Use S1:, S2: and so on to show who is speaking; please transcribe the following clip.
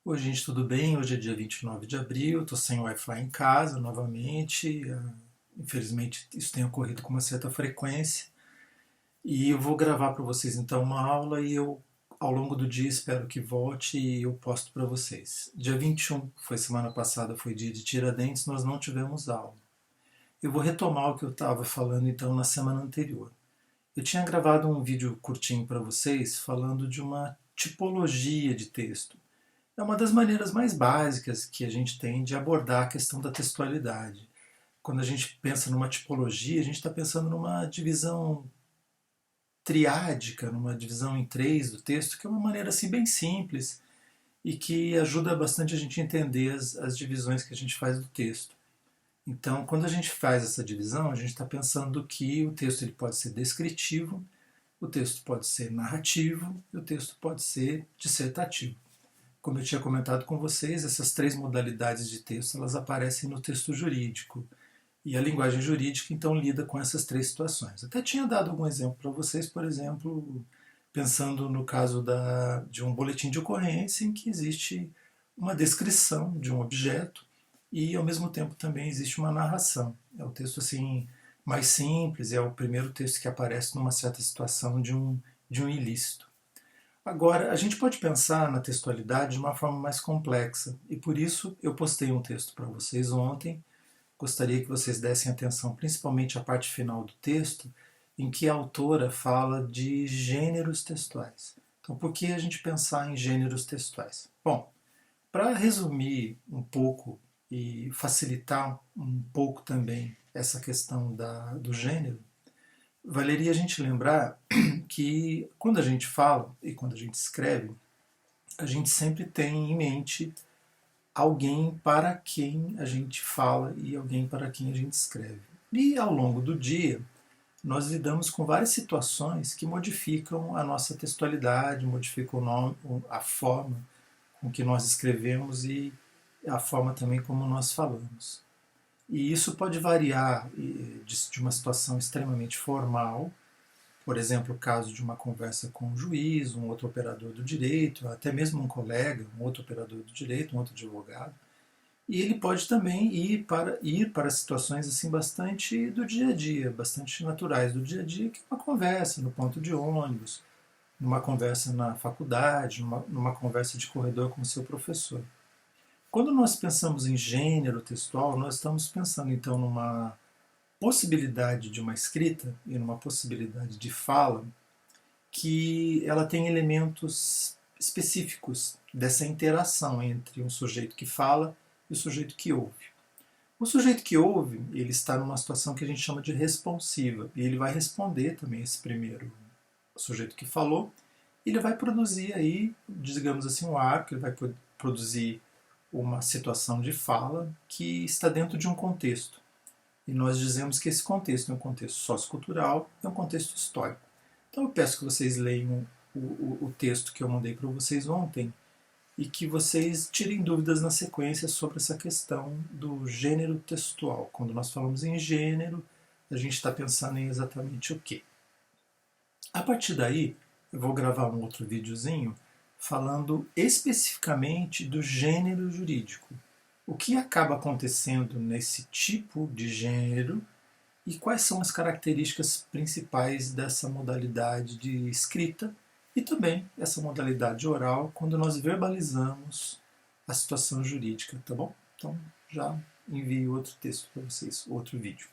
S1: Oi, gente, tudo bem? Hoje é dia 29 de abril, estou sem Wi-Fi em casa novamente. Infelizmente, isso tem ocorrido com uma certa frequência. E eu vou gravar para vocês então uma aula e ao longo do dia, espero que volte e eu posto para vocês. Dia 21, que foi semana passada, foi dia de Tiradentes, nós não tivemos aula. Eu vou retomar o que eu estava falando então na semana anterior. Eu tinha gravado um vídeo curtinho para vocês falando de uma tipologia de texto. É uma das maneiras mais básicas que a gente tem de abordar a questão da textualidade. Quando a gente pensa numa tipologia, a gente está pensando numa divisão triádica, numa divisão em três do texto, que é uma maneira assim bem simples e que ajuda bastante a gente a entender as divisões que a gente faz do texto. Então, quando a gente faz essa divisão, a gente está pensando que o texto ele pode ser descritivo, o texto pode ser narrativo e o texto pode ser dissertativo. Como eu tinha comentado com vocês, essas três modalidades de texto elas aparecem no texto jurídico. E a linguagem jurídica, então, lida com essas três situações. Até tinha dado algum exemplo para vocês, por exemplo, pensando no caso de um boletim de ocorrência em que existe uma descrição de um objeto e, ao mesmo tempo, também existe uma narração. É o texto assim mais simples, é o primeiro texto que aparece numa certa situação de um ilícito. Agora, a gente pode pensar na textualidade de uma forma mais complexa, e por isso eu postei um texto para vocês ontem. Gostaria que vocês dessem atenção principalmente à parte final do texto, em que a autora fala de gêneros textuais. Então, por que a gente pensar em gêneros textuais? Bom, para resumir um pouco e facilitar um pouco também essa questão do gênero, valeria a gente lembrar que quando a gente fala e quando a gente escreve, a gente sempre tem em mente alguém para quem a gente fala e alguém para quem a gente escreve. E ao longo do dia, nós lidamos com várias situações que modificam a nossa textualidade, modificam a forma com que nós escrevemos e a forma também como nós falamos. E isso pode variar de uma situação extremamente formal, por exemplo, o caso de uma conversa com um juiz, um outro operador do direito, até mesmo um colega, um outro operador do direito, um outro advogado. E ele pode também ir para situações assim bastante do dia a dia, bastante naturais do dia a dia, que é uma conversa no ponto de ônibus, numa conversa na faculdade, numa conversa de corredor com o seu professor. Quando nós pensamos em gênero textual, nós estamos pensando então numa possibilidade de uma escrita e numa possibilidade de fala que ela tem elementos específicos dessa interação entre um sujeito que fala e o sujeito que ouve. O sujeito que ouve, ele está numa situação que a gente chama de responsiva, e ele vai responder também esse primeiro sujeito que falou, e ele vai produzir aí, digamos assim, um arco, ele vai produzir uma situação de fala que está dentro de um contexto. E nós dizemos que esse contexto é um contexto sociocultural, é um contexto histórico. Então eu peço que vocês leiam o texto que eu mandei para vocês ontem e que vocês tirem dúvidas na sequência sobre essa questão do gênero textual. Quando nós falamos em gênero, a gente está pensando em exatamente o quê? A partir daí, eu vou gravar um outro videozinho falando especificamente do gênero jurídico. O que acaba acontecendo nesse tipo de gênero e quais são as características principais dessa modalidade de escrita e também essa modalidade oral quando nós verbalizamos a situação jurídica, tá bom? Então já envio outro texto para vocês, outro vídeo.